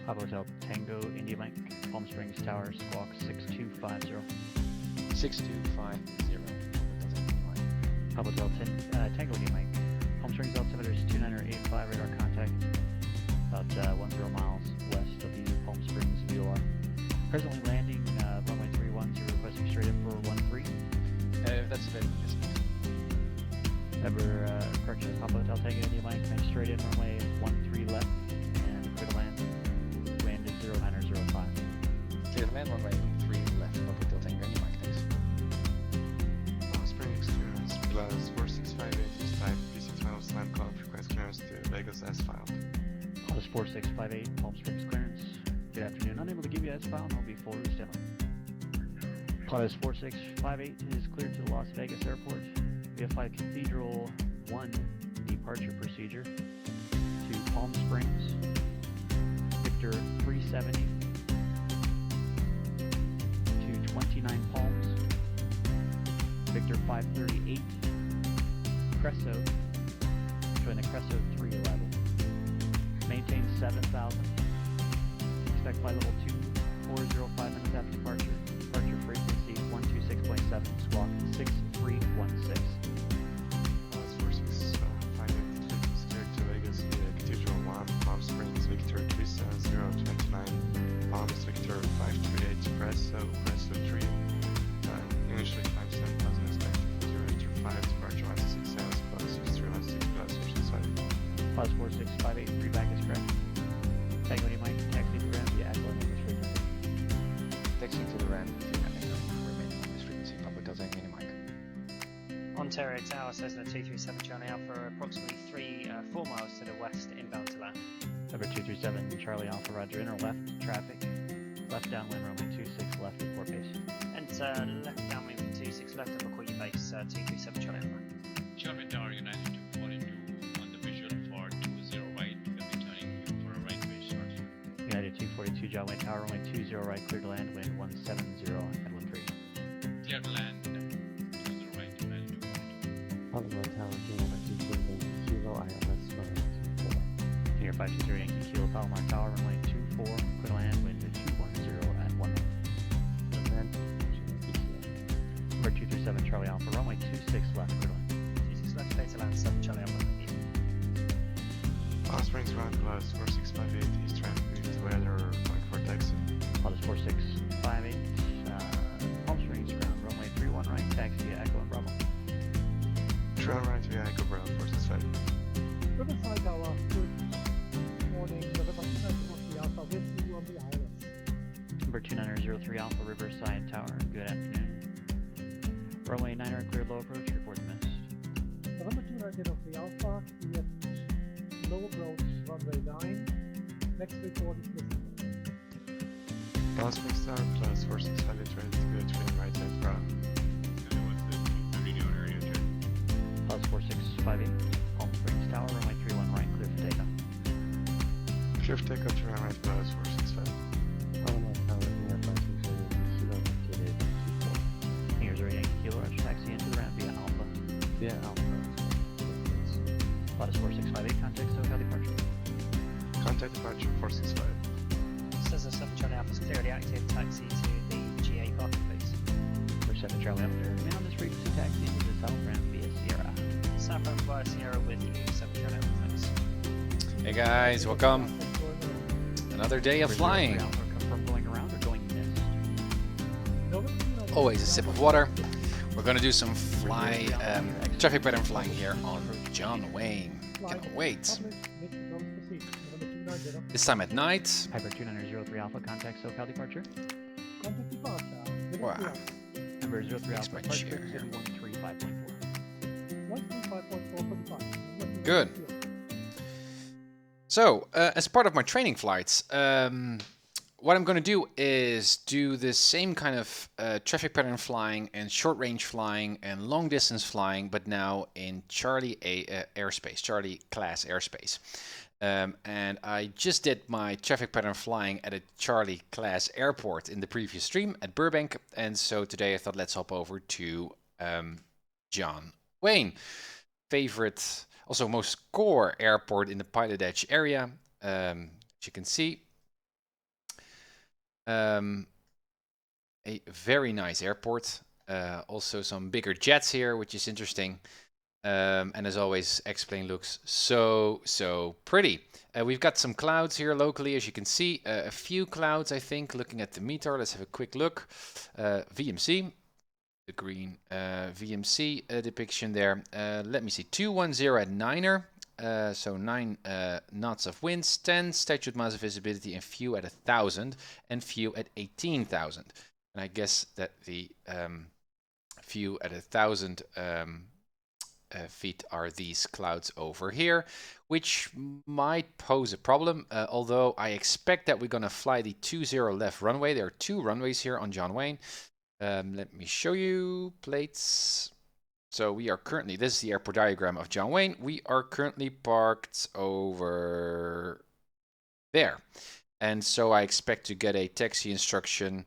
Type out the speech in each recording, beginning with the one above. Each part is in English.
Papa Hotel Tango India Mike, Palm Springs Tower, Squawk 6250. 6250. Papa Hotel Tango India Mike, Palm Springs altimeter is 2985, radar contact about 10 miles west of the Palm Springs VOR. Presently landing runway 31, you're requesting straight up for 13. If that's available, yes please. Correction, Papa Hotel Tango India Mike, make straight in runway 13 left, and clear to land. Wind is 0905. Clear to land, runway 3 left, Papa Hotel Tango India Mike, thanks. Palm Springs clearance plus 4658 is type PC12 slam call request clearance to Vegas S file. Plus 4658, Palm Springs clearance. Good afternoon. Unable to give you S file, and I'll be forward standby. Plus 4658 is cleared to the Las Vegas Airport. VFI Cathedral 1 departure procedure to Palm Springs. Victor 370 to 29 Palms. Victor 538. Cresso. Join the Cresso 3 level. Maintain 7,000. Expect flight level 2405 minutes after departure. Departure frequency 126.7. Squawk 6316. Plus 4658 is cleared to Vegas via Cathedral 1, Palm Springs, Victor 37029, Palms, Victor 538, Presso 3. Initially climb 7,000 expected 085, departure 166 hours plus 316 plus 465. Plus 4658, feedback is correct. Tango India Mike, taxi to ground via Aqua English frequency. Taxiing to the RAN, remaining on this frequency, Papa Hotel Tango India Mike. Ontario Tower, Cessna 237 Charlie Alpha, approximately 4 miles to the west, inbound to land. Number 237, Charlie Alpha, Roger, inner left, traffic. Left downwind, runway 26 left, report base. Enter left downwind 26 left, and record your base 237 Charlie Alpha. Charlie Tower United 242 on the visual for 20 right, will be turning you for a right base shortly. United 242, John Tower, runway 20 right, clear to land, wind 170 at 13. Clear to land, 20 right, United 242. Palomar Tower, Kilo 520 ILS 524. Senior 520 Yankee Kilo, Palomar Tower, runway 24, clear to land, wind 210 at 1. Number 237, Charlie Alpha, runway 26 left, clear to land. 26 left, clear to land 7 Charlie Alpha. Palm Springs ground plus 4658 is traffic to weather going for taxi. Plus 4658, Palm Springs ground, runway 31 right, taxi via Echo and Bravo. Trail right via Echo Bravo 465. Riverside Tower, good morning. November 290 Alpha, wind 2 on the ILS. Number 2903 Alpha, Riverside Tower, good afternoon. Runway 9 clear low approach, report missed. November 290 Alpha, cleared low approach, runway 9. Next report is missing. Palm Springs Tower plus 4658 ready to go train right at Bravo. Plus 4658, Palm Springs Tower, runway 31 right, clear for takeoff. Clear for takeoff to run right plus 465. Palomar Tower, near 520 Kilo 5824. Here's our Yankee Kilo, Roger, taxi into the ramp via Alpha. Via Alpha. Plus 4658, contact SoCal departure. Contact departure 465. Cessna 7 Charlie Alpha is clearly active, taxi to the GA parking base. For 7 Charlie Alpha, remain on this frequency, taxi into the south ramp via Sierra. South Ramp via Sierra with you, 7 Charlie Alpha, thanks. Hey guys, welcome. Another day of flying. Confirm going around or going missed? Always a sip of water. We're gonna do some traffic pattern flying here on John Wayne. Cannot wait. This time at night. Piper 2903 Alpha, contact SoCal departure. Contact departure. Wow. Number 03 Alpha, my departure, chair here. 135.4. 135.4 for departure. Good. So, as part of my training flights, what I'm going to do is do the same kind of traffic pattern flying and short range flying and long distance flying, but now in Charlie airspace, Charlie class airspace. And I just did my traffic pattern flying at a Charlie class airport in the previous stream at Burbank. And so today I thought let's hop over to John Wayne. Favorite, also most core airport in the PilotEdge area. As you can see, A very nice airport. Also some bigger jets here, which is interesting. And as always, X-Plane looks so pretty. We've got some clouds here locally, as you can see. A few clouds, I think, looking at the meter. Let's have a quick look. VMC, the green VMC depiction there. Let me see, 210 at 9er. So 9 knots of winds, 10 statute miles of visibility, and few at 1,000, and few at 18,000. And I guess that the few at 1,000 feet are these clouds over here, which might pose a problem, although I expect that we're going to fly the 20 left runway. There are 2 runways here on John Wayne. Let me show you plates. So we are currently, this is the airport diagram of John Wayne. We are currently parked over there. And so I expect to get a taxi instruction,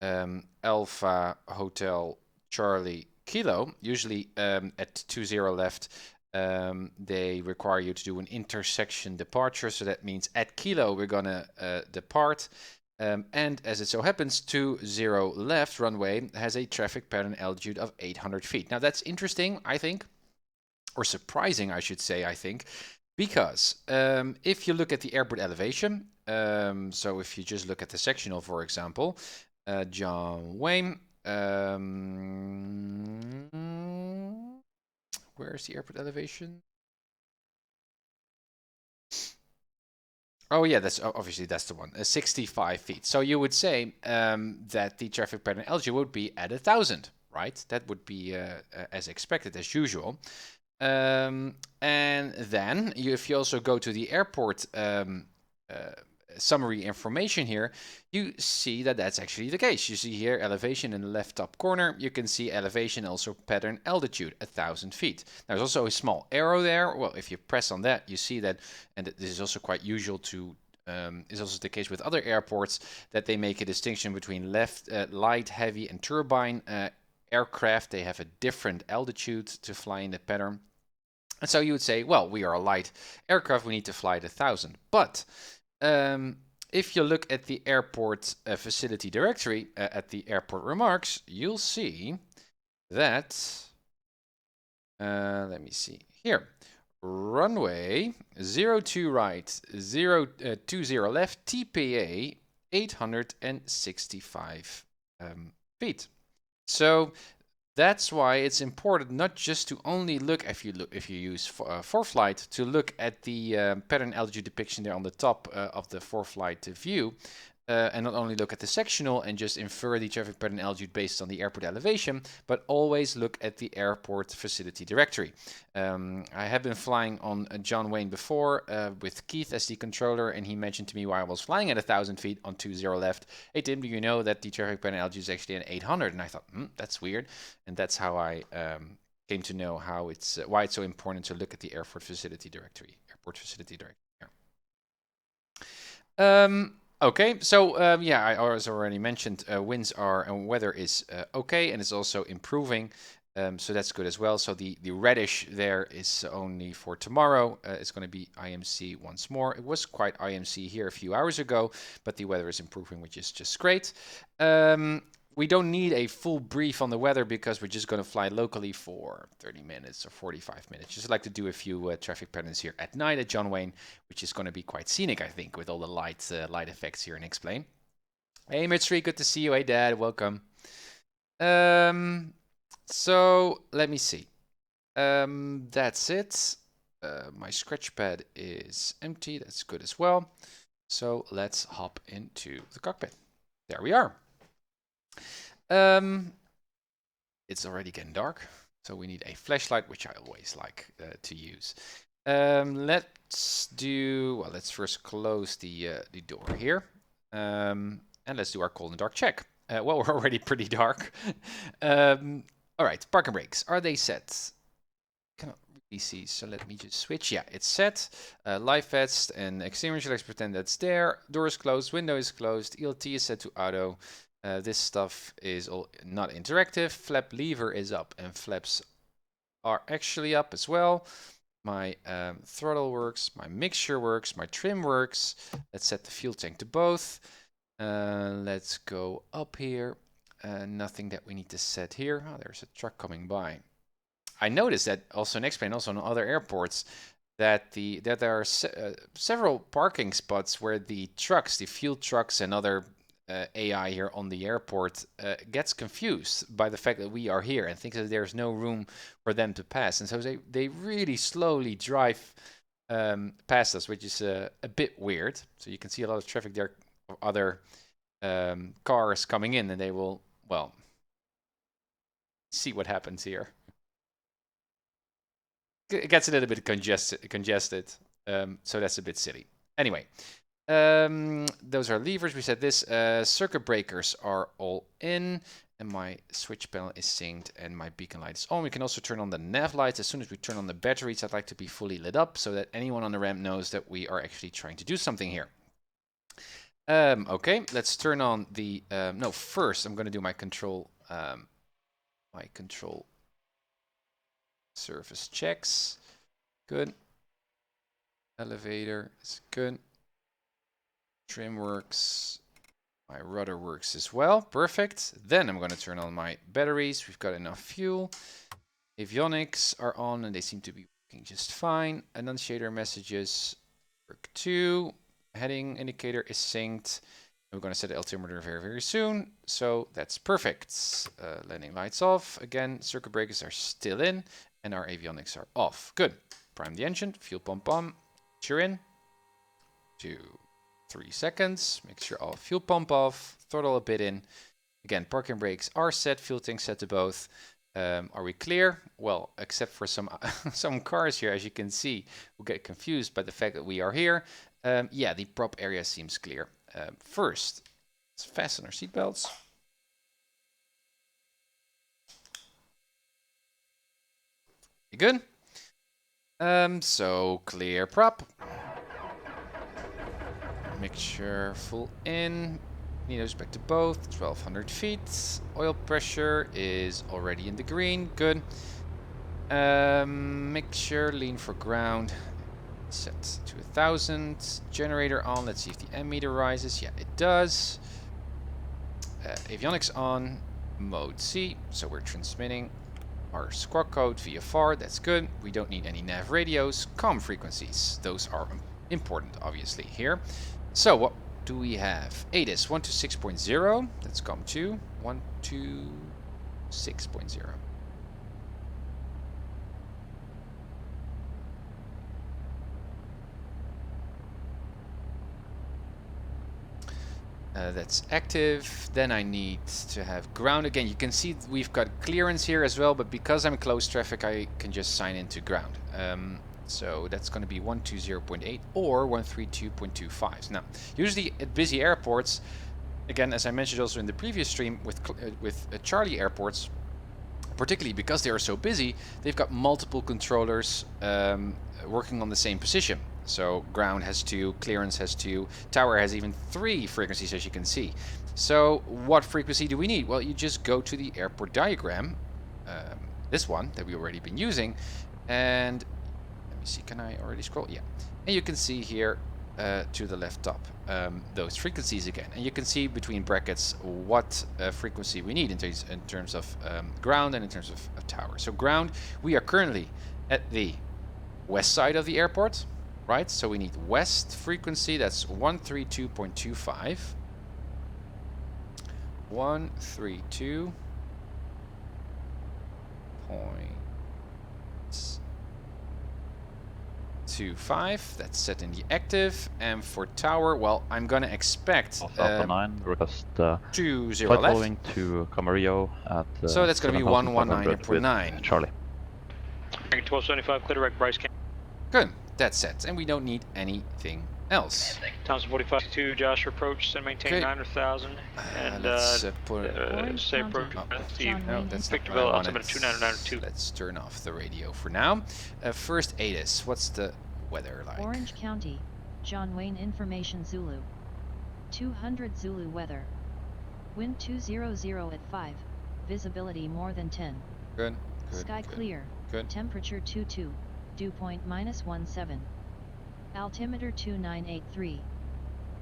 Alpha Hotel Charlie Kilo. Usually at 20 left, they require you to do an intersection departure. So that means at Kilo, we're gonna depart. And as it so happens, 20 left runway has a traffic pattern altitude of 800 feet. Now that's interesting, I think, or surprising, I should say, I think, because if you look at the airport elevation, so if you just look at the sectional, for example, John Wayne, where's the airport elevation? Oh yeah, that's obviously that's the one, 65 feet. So you would say that the traffic pattern altitude would be at 1,000, right? That would be as expected, as usual. And then if you also go to the airport summary information here, you see that that's actually the case. You see here elevation in the left top corner. You can see elevation, also pattern altitude, 1,000 feet. There's also a small arrow there. Well, if you press on that, you see that, and this is also quite usual to, is also the case with other airports, that they make a distinction between light, heavy, and turbine aircraft. They have a different altitude to fly in the pattern. And so you would say, well, we are a light aircraft, we need to fly at 1,000. But if you look at the airport facility directory, at the airport remarks, you'll see that, let me see here, runway 02 right, 020 left, TPA 865 feet. So that's why it's important not just to only look, if you use ForeFlight, to look at the pattern altitude depiction there on the top of the ForeFlight view, and not only look at the sectional and just infer the traffic pattern altitude based on the airport elevation, but always look at the airport facility directory. I have been flying on John Wayne before with Keith as the controller, and he mentioned to me while I was flying at 1,000 feet on 20 left, hey Tim, do you know that the traffic pattern altitude is actually at 800? And I thought, that's weird. And that's how I came to know how it's why it's so important to look at the airport facility directory. Okay, so yeah, I already mentioned winds are and weather is okay, and it's also improving, so that's good as well. So the reddish there is only for tomorrow. It's going to be IMC once more. It was quite IMC here a few hours ago, but the weather is improving, which is just great. We don't need a full brief on the weather because we're just going to fly locally for 30 minutes or 45 minutes. Just like to do a few traffic patterns here at night at John Wayne, which is going to be quite scenic, I think, with all the light effects here in X-Plane. Hey, Mitri, good to see you. Hey, Dad, welcome. So let me see. That's it. My scratch pad is empty. That's good as well. So let's hop into the cockpit. There we are. It's already getting dark, so we need a flashlight, which I always like to use. Let's first close the door here, and let's do our cold and dark check. Well, we're already pretty dark. All right, park and brakes, are they set? Cannot really see, so let me just switch. Yeah, it's set. Live vest and extinguisher, let's pretend that's there. Door is closed, window is closed, ELT is set to auto. This stuff is all not interactive. Flap lever is up and flaps are actually up as well. My throttle works, my mixture works, my trim works. Let's set the fuel tank to both. Let's go up here. Nothing that we need to set here. Oh, there's a truck coming by. I noticed that also in X-Plane, also on other airports, that there are several parking spots where the trucks, the fuel trucks and other AI here on the airport gets confused by the fact that we are here and thinks that there's no room for them to pass. And so they really slowly drive past us, which is a bit weird. So you can see a lot of traffic there of other cars coming in, and they will, well, see what happens here. It gets a little bit congested, so that's a bit silly. Anyway, those are levers. We said this. Circuit breakers are all in, and my switch panel is synced, and my beacon light is on. We can also turn on the nav lights. As soon as we turn on the batteries, I'd like to be fully lit up so that anyone on the ramp knows that we are actually trying to do something here. Okay, let's turn on the... no, first I'm going to do my control surface checks. Good. Elevator is good. Trim works. My rudder works as well. Perfect. Then I'm going to turn on my batteries. We've got enough fuel. Avionics are on and they seem to be working just fine. Annunciator messages work too. Heading indicator is synced. We're going to set the altimeter very, very soon. So that's perfect. Landing lights off. Again, circuit breakers are still in and our avionics are off. Good. Prime the engine. Fuel pump on. You're in. 2, 3 seconds. Make sure all fuel pump off. Throttle a bit in. Again, parking brakes are set. Fuel tank set to both. Are we clear? Well, except for some cars here, as you can see, will get confused by the fact that we are here. Yeah, the prop area seems clear. First, let's fasten our seatbelts. Good. So clear prop. Mixture full in. Needles back to both. 1200 feet. Oil pressure is already in the green. Good. Mixture lean for ground. Set to 1000. Generator on. Let's see if the ammeter rises. Yeah, it does. Avionics on. Mode C. So we're transmitting our squawk code via FAR. That's good. We don't need any nav radios. Comm frequencies. Those are important, obviously, here. So what do we have? ADIS 126.0. That's COM2. 126.0. That's active. Then I need to have ground again. You can see we've got clearance here as well, but because I'm close traffic, I can just sign into ground. So that's going to be 120.8 or 132.25. Now, usually at busy airports, again, as I mentioned also in the previous stream with Charlie airports, particularly because they are so busy, they've got multiple controllers working on the same position. So ground has 2, clearance has 2, tower has even 3 frequencies, as you can see. So what frequency do we need? Well, you just go to the airport diagram, this one that we've already been using, and let me see, can I already scroll? Yeah. And you can see here to the left top those frequencies again. And you can see between brackets what frequency we need in terms of ground and in terms of tower. So ground, we are currently at the west side of the airport. Right, so we need west frequency, that's 132.25. 132.25, that's set in the active. And for tower, well, I'm gonna expect Alpha 9, request 20 flight left. following to Camarillo at So that's gonna be 119.9. Charlie. 1275, clear direct Bryce Camp. Good, that's set, and we don't need anything else. Thompson 45-2, Josh approach, and maintain Okay. 9,000. And let's put say approach, Steve, no, that's not Victorville, what I wanted. altimeter 2992. Let's turn off the radio for now. First, ADIS, what's the weather like? Orange County, John Wayne Information Zulu. 200 Zulu weather. Wind 200 at 5, visibility more than 10. Good, good, Sky good, clear. good. Temperature 22. Dew point -17. Altimeter 2983.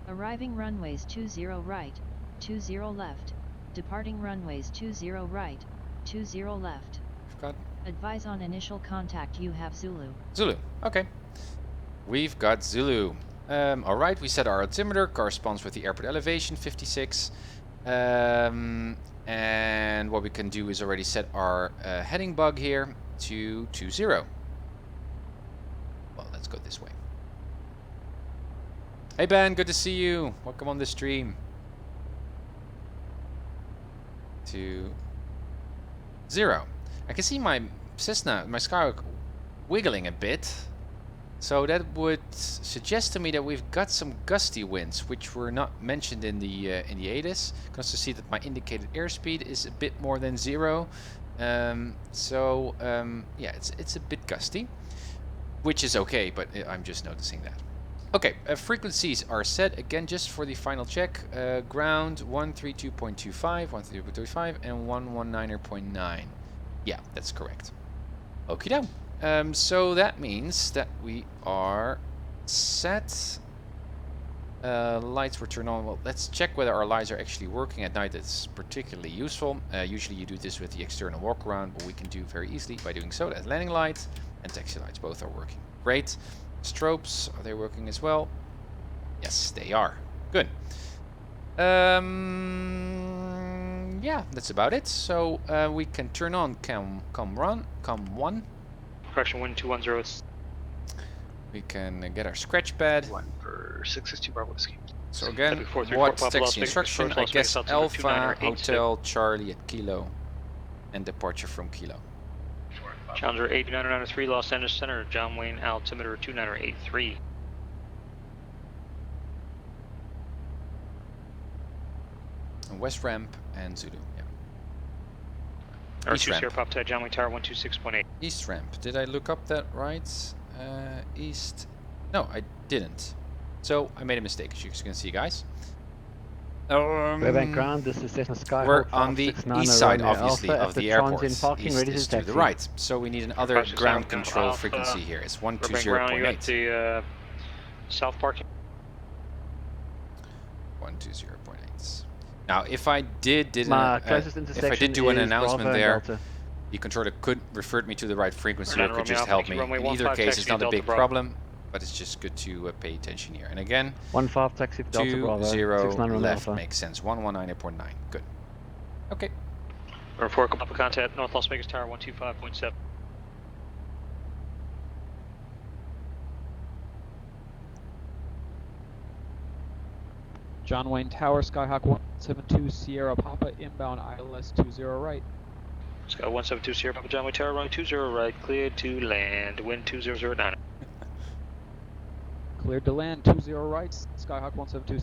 Arriving runways 20 right, 20 left. Departing runways 20 right, 20 left. We've got Advise on initial contact you have Zulu. Zulu. Okay. We've got Zulu. Alright, we set our altimeter, corresponds with the airport elevation, 56. And what we can do is already set our heading bug here to 20. Well, let's go this way. Hey Ben, good to see you. Welcome on the stream. 20. I can see my Cessna, my Skyhawk, wiggling a bit. So that would suggest to me that we've got some gusty winds, which were not mentioned in the ADIS. You can also see that my indicated airspeed is a bit more than 0. Yeah, it's a bit gusty, which is okay, but I'm just noticing that. Okay, frequencies are set again just for the final check. Ground 132.25, 132.25, and 119.9. Yeah, that's correct. Okie doke. So that means that we are set. Lights were turned on. Well, let's check whether our lights are actually working at night. That's particularly useful. Usually you do this with the external walk around, but we can do very easily by doing so. That landing light and taxi lights both are working. Great. Strobes, are they working as well? Yes, they are. Good. Yeah, that's about it. So we can turn on COM 1. Correction, wind 210. We can get our scratch pad. 1 for 662 Bravo Whiskey. So again, W434 what's Papa Las taxi Vegas, instruction? first I Las Vegas guess altimeter Alpha 2987. Hotel Charlie at Kilo, and departure from Kilo. Challenger 8993 Los Angeles Center, John Wayne altimeter 2983. And West Ramp and Zulu. Yeah. Or East 2 ramp. Sierra Pop to John Wayne Tower 126.8. East Ramp. Did I look up that right? East. No, I didn't. So I made a mistake, as you can see, guys. Waybank ground, this is Cessna Skyhawk. We're on the 569 east side, Romeo obviously, Alpha of after the airport. transient parking, East ready is to to the taxi. right. So we need another 569 ground control Alpha, frequency here. It's Burbank ground, you got 120.8. the south parking. 120.8. Now, if I did My if I closest did do an intersection is announcement Bravo and there, Delta. the controller could revert me to the right frequency or Runway could just Alpha, help me. runway In either 15, case, it's taxi not a Delta big Bravo. problem, but it's just good to pay attention here. And again, 15 taxi for Delta Bravo. 20 69 Romeo left Alpha. makes sense. 119.9. Good. Okay. Report Papa contact North Las Vegas Tower 125.7. John Wayne Tower, Skyhawk 172 Sierra Papa, inbound ILS 20 right. Sky 172 Sierra Papa John Wayne Tower runway 20 right, cleared to land, wind 2009. Cleared to land 20 right, Skyhawk 172